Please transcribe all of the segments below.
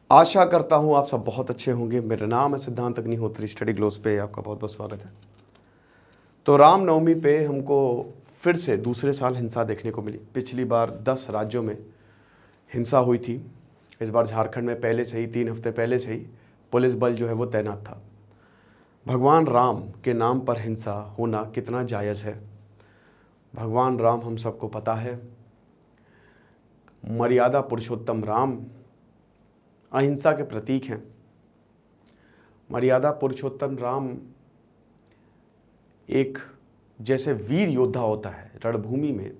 आशा करता हूँ आप सब बहुत अच्छे होंगे। मेरा नाम है सिद्धांत अग्निहोत्री। स्टडी ग्लोस पे आपका बहुत बहुत स्वागत है। तो रामनवमी पे हमको फिर से दूसरे साल हिंसा देखने को मिली। पिछली बार 10 राज्यों में हिंसा हुई थी। इस बार झारखंड में पहले से ही 3 हफ्ते पहले से ही पुलिस बल जो है वो तैनात था। भगवान राम के नाम पर हिंसा होना कितना जायज़ है? भगवान राम हम सबको पता है, मर्यादा पुरुषोत्तम राम अहिंसा के प्रतीक हैं। मर्यादा पुरुषोत्तम राम एक जैसे वीर योद्धा होता है रणभूमि में,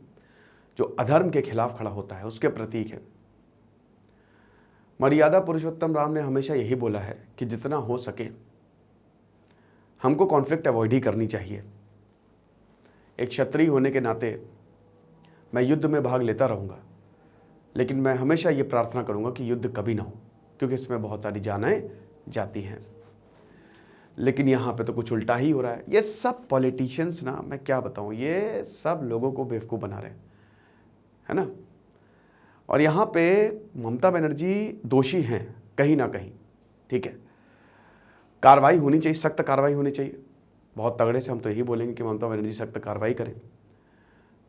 जो अधर्म के खिलाफ खड़ा होता है, उसके प्रतीक है। मर्यादा पुरुषोत्तम राम ने हमेशा यही बोला है कि जितना हो सके हमको कॉन्फ्लिक्ट अवॉइड ही करनी चाहिए। एक क्षत्रिय होने के नाते मैं युद्ध में भाग लेता रहूँगा, लेकिन मैं हमेशा ये प्रार्थना करूँगा कि युद्ध कभी ना हो, क्योंकि इसमें बहुत सारी जानें जाती हैं। लेकिन यहाँ पे तो कुछ उल्टा ही हो रहा है। ये सब पॉलिटिशियंस ना, मैं क्या बताऊँ, ये सब लोगों को बेवकूफ़ बना रहे हैं, है ना। और यहाँ पे ममता बनर्जी दोषी हैं कहीं ना कहीं, ठीक है। कार्रवाई होनी चाहिए, सख्त कार्रवाई होनी चाहिए। बहुत तगड़े से हम तो यही बोलेंगे कि ममता बनर्जी सख्त कार्रवाई करें,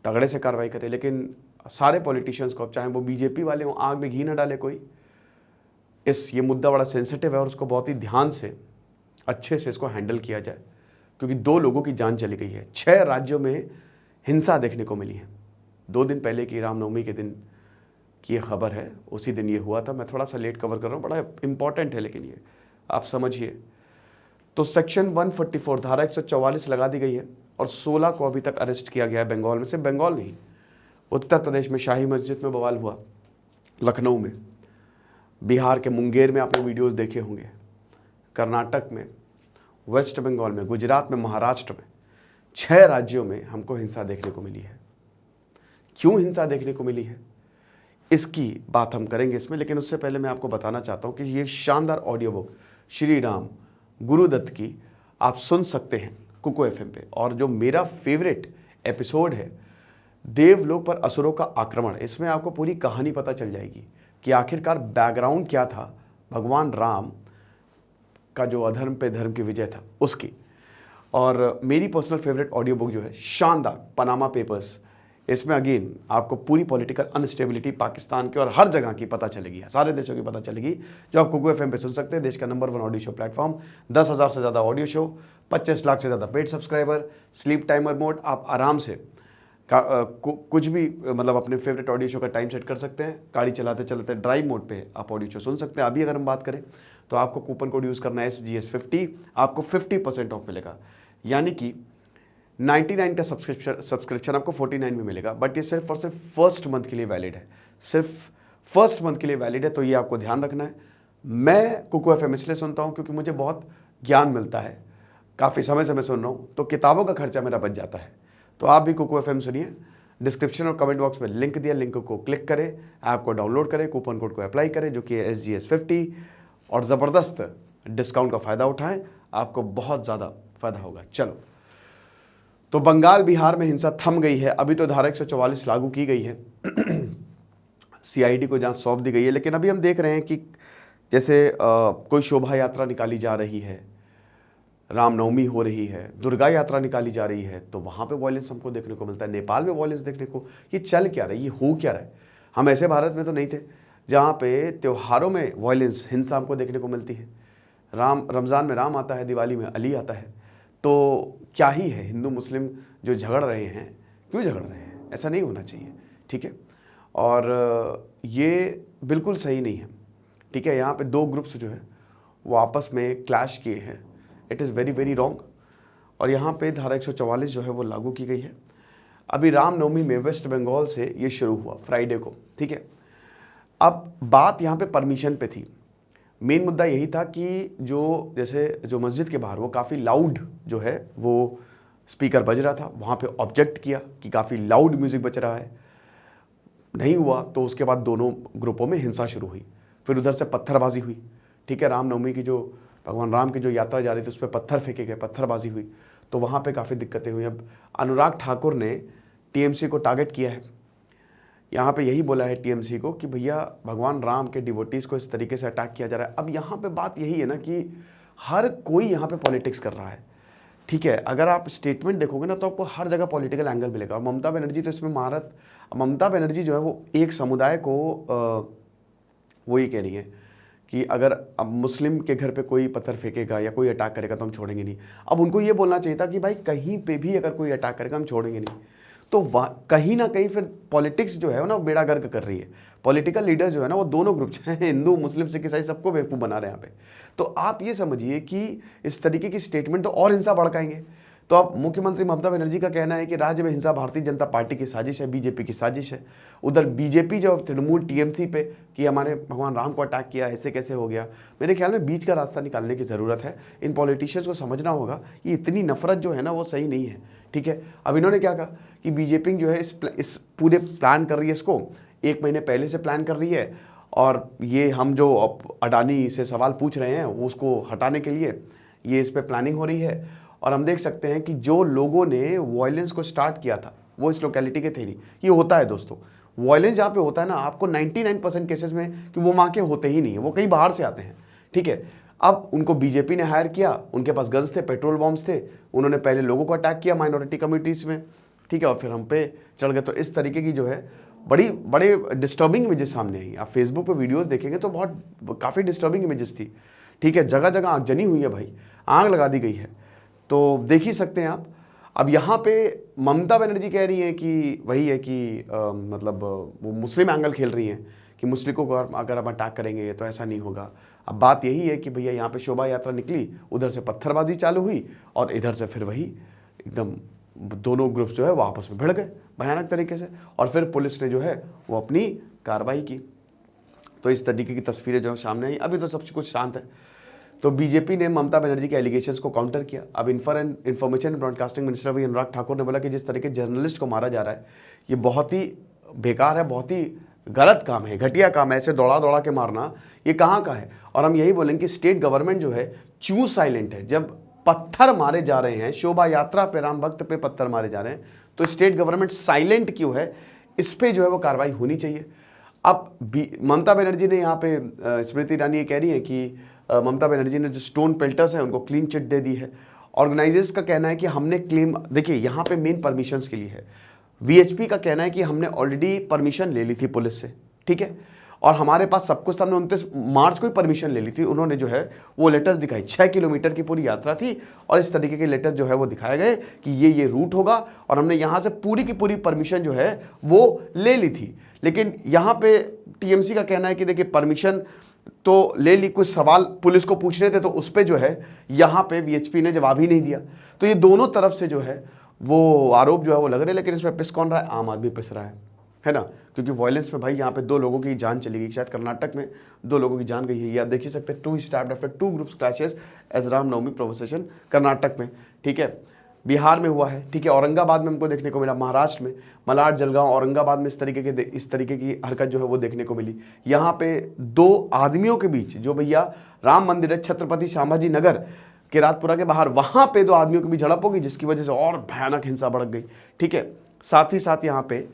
तगड़े से कार्रवाई करें। लेकिन सारे पॉलिटिशियंस को, अब चाहे वो बीजेपी वाले हों, आग में घी न डाले कोई। ये मुद्दा बड़ा सेंसिटिव है और उसको बहुत ही ध्यान से, अच्छे से इसको हैंडल किया जाए, क्योंकि 2 लोगों की जान चली गई है। 6 राज्यों में हिंसा देखने को मिली है। 2 दिन पहले की रामनवमी के दिन की ये खबर है, उसी दिन ये हुआ था। मैं थोड़ा सा लेट कवर कर रहा हूँ, बड़ा इंपॉर्टेंट है, लेकिन ये आप समझिए। तो सेक्शन 144 धारा 144 लगा दी गई है और 16 को अभी तक अरेस्ट किया गया है बंगाल में। सिर्फ बंगाल नहीं, उत्तर प्रदेश में शाही मस्जिद में बवाल हुआ, लखनऊ में, बिहार के मुंगेर में आपने वीडियोस देखे होंगे, कर्नाटक में, वेस्ट बंगाल में, गुजरात में, महाराष्ट्र में, 6 राज्यों में हमको हिंसा देखने को मिली है। क्यों हिंसा देखने को मिली है, इसकी बात हम करेंगे इसमें। लेकिन उससे पहले मैं आपको बताना चाहता हूं कि ये शानदार ऑडियो बुक श्री राम गुरुदत्त की आप सुन सकते हैं कुको एफएम पे। और जो मेरा फेवरेट एपिसोड है, देवलोक पर असुरों का आक्रमण, इसमें आपको पूरी कहानी पता चल जाएगी कि आखिरकार बैकग्राउंड क्या था भगवान राम का, जो अधर्म पे धर्म की विजय था उसकी। और मेरी पर्सनल फेवरेट ऑडियो बुक जो है शानदार, पनामा पेपर्स, इसमें अगेन आपको पूरी पॉलिटिकल अनस्टेबिलिटी पाकिस्तान की और हर जगह की पता चलेगी, सारे देशों की पता चलेगी, जो आप कुको एफएम पे सुन सकते हैं। देश का नंबर 1 ऑडियो शो प्लेटफॉर्म, 10,000 से ज़्यादा ऑडियो शो, 25 लाख से ज़्यादा paid subscriber, sleep timer mode, आप आराम से कुछ भी मतलब अपने फेवरेट ऑडियो शो का टाइम सेट कर सकते हैं। गाड़ी चलाते चलाते ड्राइव मोड पे आप ऑडियो शो सुन सकते हैं। अभी अगर हम बात करें तो आपको कूपन कोड यूज़ करना है SGS50, आपको 50% ऑफ मिलेगा। यानी कि 99 का सब्सक्रिप्शन आपको 49 में मिलेगा। बट ये सिर्फ और सिर्फ फर्स्ट मंथ के लिए वैलिड है, सिर्फ फर्स्ट मंथ के लिए वैलिड है। तो ये आपको ध्यान रखना है। मैं कुको एफएम इसलिए सुनता हूँ क्योंकि मुझे बहुत ज्ञान मिलता है, काफ़ी समय से मैं सुन रहा हूँ, तो किताबों का खर्चा मेरा बच जाता है। तो आप भी कुको एफएम सुनिए। डिस्क्रिप्शन और कमेंट बॉक्स में लिंक दिया, लिंक को क्लिक करें, ऐप को डाउनलोड करें, कूपन कोड को अप्लाई करें जो कि है SGS50, और ज़बरदस्त डिस्काउंट का फ़ायदा उठाएं, आपको बहुत ज़्यादा फ़ायदा होगा। चलो, तो बंगाल बिहार में हिंसा थम गई है। अभी तो धारा 144 लागू की गई है, CID को जांच सौंप दी गई है। लेकिन अभी हम देख रहे हैं कि जैसे कोई शोभा यात्रा निकाली जा रही है, रामनवमी हो रही है, दुर्गा यात्रा निकाली जा रही है, तो वहाँ पे वॉयलेंस हमको देखने को मिलता है। नेपाल में वॉयलेंस देखने को, ये चल क्या रहा है, ये हो क्या रहा है। हम ऐसे भारत में तो नहीं थे जहाँ पे त्योहारों में वॉयलेंस, हिंसा हमको देखने को मिलती है। रमज़ान में राम आता है, दिवाली में अली आता है, तो क्या ही है। हिंदू मुस्लिम जो झगड़ रहे हैं, क्यों झगड़ रहे हैं, ऐसा नहीं होना चाहिए, ठीक है। और ये बिल्कुल सही नहीं है, ठीक है। यहाँ पे 2 ग्रुप्स जो है वो आपस में क्लैश किए हैं, it is very very wrong. और यहाँ पे धारा 144 जो है वो लागू की गई है। अभी रामनवमी में वेस्ट बंगाल से ये शुरू हुआ फ्राइडे को, ठीक है। अब बात यहाँ पे परमिशन पे थी। मेन मुद्दा यही था कि जो मस्जिद के बाहर वो काफ़ी लाउड जो है वो स्पीकर बज रहा था, वहाँ पे ऑब्जेक्ट किया कि काफ़ी लाउड म्यूज़िक बज रहा है, नहीं हुआ। तो उसके बाद दोनों ग्रुपों में हिंसा शुरू हुई, फिर उधर से पत्थरबाजी हुई, ठीक है। रामनवमी की जो भगवान राम की जो यात्रा जा रही थी उस पर पत्थर फेंके गए, पत्थरबाजी हुई, तो वहाँ पे काफ़ी दिक्कतें हुई। अब अनुराग ठाकुर ने TMC को टारगेट किया है यहाँ पे यही बोला है टीएमसी को कि भैया भगवान राम के डिवोटीज़ को इस तरीके से अटैक किया जा रहा है। अब यहाँ पे बात यही है ना कि हर कोई यहाँ पे पॉलिटिक्स कर रहा है, ठीक है। अगर आप स्टेटमेंट देखोगे ना तो आपको हर जगह पॉलिटिकल एंगल मिलेगा। और ममता बनर्जी तो इसमें महारत, ममता बनर्जी जो है वो एक समुदाय को वो ये कह रही है कि अगर अब मुस्लिम के घर पे कोई पत्थर फेंकेगा या कोई अटैक करेगा तो हम छोड़ेंगे नहीं। अब उनको ये बोलना चाहिए था कि भाई कहीं पे भी अगर कोई अटैक करेगा हम छोड़ेंगे नहीं। तो कहीं ना कहीं फिर पॉलिटिक्स जो है ना वो बेड़ा गर्क कर रही है। पॉलिटिकल लीडर्स जो है ना वो दोनों ग्रुप हैं, हिंदू मुस्लिम सिख ईसाई सबको बेवकूफ़ बना रहे हैं यहाँ पे। तो आप ये समझिए कि इस तरीके की स्टेटमेंट तो और हिंसा भड़काएंगे। तो अब मुख्यमंत्री ममता बनर्जी का कहना है कि राज्य में हिंसा भारतीय जनता पार्टी की साजिश है, बीजेपी की साजिश है। उधर बीजेपी जो तृणमूल टीएमसी पे कि हमारे भगवान राम को अटैक किया, ऐसे कैसे हो गया। मेरे ख्याल में बीच का रास्ता निकालने की ज़रूरत है। इन पॉलिटिशियंस को समझना होगा ये इतनी नफरत जो है ना वो सही नहीं है, ठीक है। अब इन्होंने क्या कहा कि बीजेपी जो है इस पूरे प्लान कर रही है, इसको 1 महीने पहले से प्लान कर रही है। और ये हम जो अडानी से सवाल पूछ रहे हैं वो उसको हटाने के लिए ये इस पर प्लानिंग हो रही है। और हम देख सकते हैं कि जो लोगों ने वायलेंस को स्टार्ट किया था वो इस लोकेलिटी के थे नहीं। ये होता है दोस्तों, वायलेंस जहाँ पे होता है ना, आपको 99% केसेस में कि वो वहाँ के होते ही नहीं है, वो कहीं बाहर से आते हैं, ठीक है। अब उनको बीजेपी ने हायर किया, उनके पास गन्स थे, पेट्रोल बॉम्ब्स थे, उन्होंने पहले लोगों को अटैक किया माइनॉरिटी कम्युनिटीज़ में, ठीक है, और फिर हम पे चढ़ गए। तो इस तरीके की जो है बड़े डिस्टर्बिंग इमेजेस सामने आई। आप फेसबुक पे वीडियोस देखेंगे तो काफ़ी डिस्टर्बिंग इमेजेस थी, ठीक है। जगह जगह आग जनी हुई है भाई, आग लगा दी गई है, तो देख ही सकते हैं आप। अब यहाँ पे ममता बनर्जी कह रही है कि वही है कि मतलब वो मुस्लिम एंगल खेल रही हैं कि मुस्लिमों को अगर हम अटैक करेंगे तो ऐसा नहीं होगा। अब बात यही है कि भैया यहाँ पे शोभा यात्रा निकली, उधर से पत्थरबाजी चालू हुई और इधर से फिर वही एकदम दोनों ग्रुप्स जो है वो आपस में भिड़ गए भयानक तरीके से। और फिर पुलिस ने जो है वो अपनी कार्रवाई की। तो इस तरीके की तस्वीरें जो है सामने आई। अभी तो सब कुछ शांत है। तो बीजेपी ने ममता बनर्जी के एलिगेशंस को काउंटर किया। अब इंफॉर्मेशन ब्रॉडकास्टिंग मिनिस्टर भी अनुराग ठाकुर ने बोला कि जिस तरीके जर्नलिस्ट को मारा जा रहा है ये बहुत ही बेकार है, बहुत ही गलत काम है, घटिया काम है। ऐसे दौड़ा दौड़ा के मारना ये कहाँ का है। और हम यही बोलेंगे कि स्टेट गवर्नमेंट जो है चूज साइलेंट है। जब पत्थर मारे जा रहे हैं, शोभा यात्रा पे, राम भक्त पे पत्थर मारे जा रहे हैं, तो स्टेट गवर्नमेंट साइलेंट क्यों है? इस पे जो है वो कार्रवाई होनी चाहिए। अब ममता बनर्जी ने यहाँ पे स्मृति ईरानी ये कह रही है कि ममता बनर्जी ने जो स्टोन पेल्टर्स हैं उनको क्लीन चिट दे दी है। ऑर्गेनाइजर्स का कहना है कि हमने क्लेम, देखिए यहाँ पे मेन परमिशंस के लिए है। वीएचपी का कहना है कि हमने ऑलरेडी परमिशन ले ली थी पुलिस से, ठीक है, और हमारे पास सब कुछ था। हमने 29 मार्च को ही परमिशन ले ली थी। उन्होंने जो है वो लेटर्स दिखाई, 6 किलोमीटर की पूरी यात्रा थी और इस तरीके के लेटर्स जो है वो दिखाए गए कि ये रूट होगा और हमने यहाँ से पूरी की पूरी परमिशन जो है वो ले ली थी। लेकिन यहाँ पे टीएमसी का कहना है कि देखिए परमिशन तो ले ली, कुछ सवाल पुलिस को पूछ रहे थे तो उस पर जो है यहाँ पे वीएचपी ने जवाब ही नहीं दिया। तो ये दोनों तरफ से जो है वो आरोप जो है वो लग रहे हैं। लेकिन इसमें पिस कौन रहा है? आम आदमी पिस रहा है ना, क्योंकि वायलेंस में भाई यहाँ पे 2 लोगों की जान चली गई, शायद कर्नाटक में 2 लोगों की जान गई है। ये आप देख ही सकते हैं, 2 stabbed after 2 groups clashes as Ramnavami provocation Karnataka में, ठीक है। बिहार में हुआ है, ठीक है। औरंगाबाद में हमको देखने को मिला, महाराष्ट्र में मलाड, जलगांव, औरंगाबाद में इस तरीके की हरकत जो है वो देखने को मिली। यहाँ पे 2 आदमियों के बीच जो भैया राम मंदिर है छत्रपति संभाजी नगर के रातपुरा के बाहर, वहां पे 2 आदमियों के बीच झड़प होगी जिसकी वजह से और भयानक हिंसा भड़क गई, ठीक है। साथ ही साथ यहाँ पे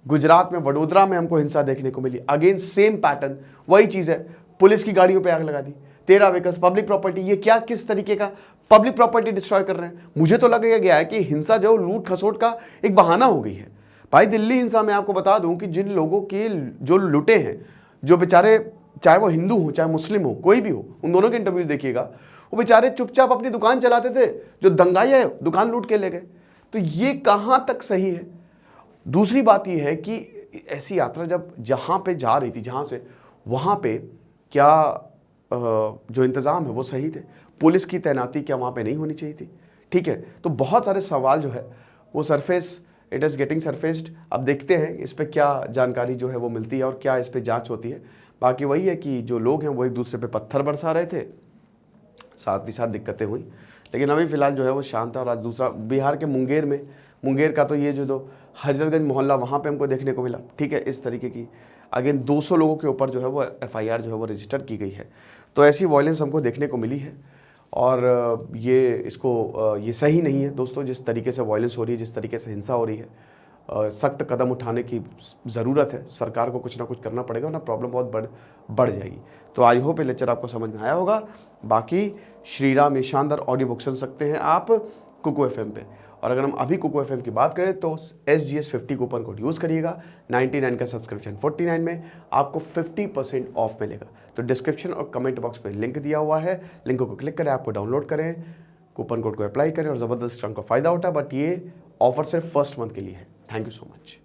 गुजरात में वडोदरा में हमको हिंसा देखने को मिली। अगेन सेम पैटर्न, वही चीज है, पुलिस की गाड़ियों पे आग लगा दी, 13 व्हीकल्स, पब्लिक प्रॉपर्टी। ये क्या, किस तरीके का पब्लिक प्रॉपर्टी डिस्ट्रॉय कर रहे हैं? मुझे तो लगेगा गया है कि हिंसा जो लूट खसोट का एक बहाना हो गई है। भाई दिल्ली हिंसा में आपको बता दूं कि जिन लोगों के जो लुटे हैं, जो बेचारे, चाहे वो हिंदू हो चाहे मुस्लिम हो, कोई भी हो, उन दोनों के इंटरव्यूज देखिएगा, वो बेचारे चुपचाप अपनी दुकान चलाते थे, जो दंगाई है दुकान लूट के ले गए। तो ये कहां तक सही है? दूसरी बात यह है कि ऐसी यात्रा जब जहां पे जा रही थी, जहां से, वहां पे क्या जो इंतज़ाम है वो सही थे? पुलिस की तैनाती क्या वहाँ पे नहीं होनी चाहिए थी? ठीक है। तो बहुत सारे सवाल जो है वो सरफेस, इट इज़ गेटिंग सरफेस्ड। अब देखते हैं इस पर क्या जानकारी जो है वो मिलती है और क्या इस पर जांच होती है। बाकी वही है कि जो लोग हैं वो एक दूसरे पे पत्थर बरसा रहे थे, साथ ही साथ दिक्कतें हुई, लेकिन अभी फिलहाल जो है वो शांत है। और आज दूसरा बिहार के मुंगेर का तो ये जो 2 हजरतगंज मोहल्ला वहाँ पे हमको देखने को मिला, ठीक है। इस तरीके की अगेन 200 लोगों के ऊपर जो है वो एफआईआर जो है वो रजिस्टर की गई है। तो ऐसी वायलेंस हमको देखने को मिली है और ये सही नहीं है दोस्तों, जिस तरीके से वायलेंस हो रही है, जिस तरीके से हिंसा हो रही है। सख्त कदम उठाने की ज़रूरत है। सरकार को कुछ ना कुछ करना पड़ेगा, वरना प्रॉब्लम बहुत बढ़ जाएगी। तो आई होप ये लेक्चर आपको समझ में आया होगा। बाकी श्रीराम ये शानदार ऑडियो बुक सुन सकते हैं आप कुकू एफएम पे। और अगर हम अभी कुकू एफएम की बात करें तो SGS50 कूपन कोड यूज़ करिएगा। 99 का सब्सक्रिप्शन 49 में आपको 50% ऑफ मिलेगा। तो डिस्क्रिप्शन और कमेंट बॉक्स पे लिंक दिया हुआ है, लिंक को क्लिक करें, आपको डाउनलोड करें, कूपन कोड को अप्लाई करें और ज़बरदस्त रंग का फ़ायदा उठा। बट ये ऑफर सिर्फ फर्स्ट मंथ के लिए है। Thank you so much.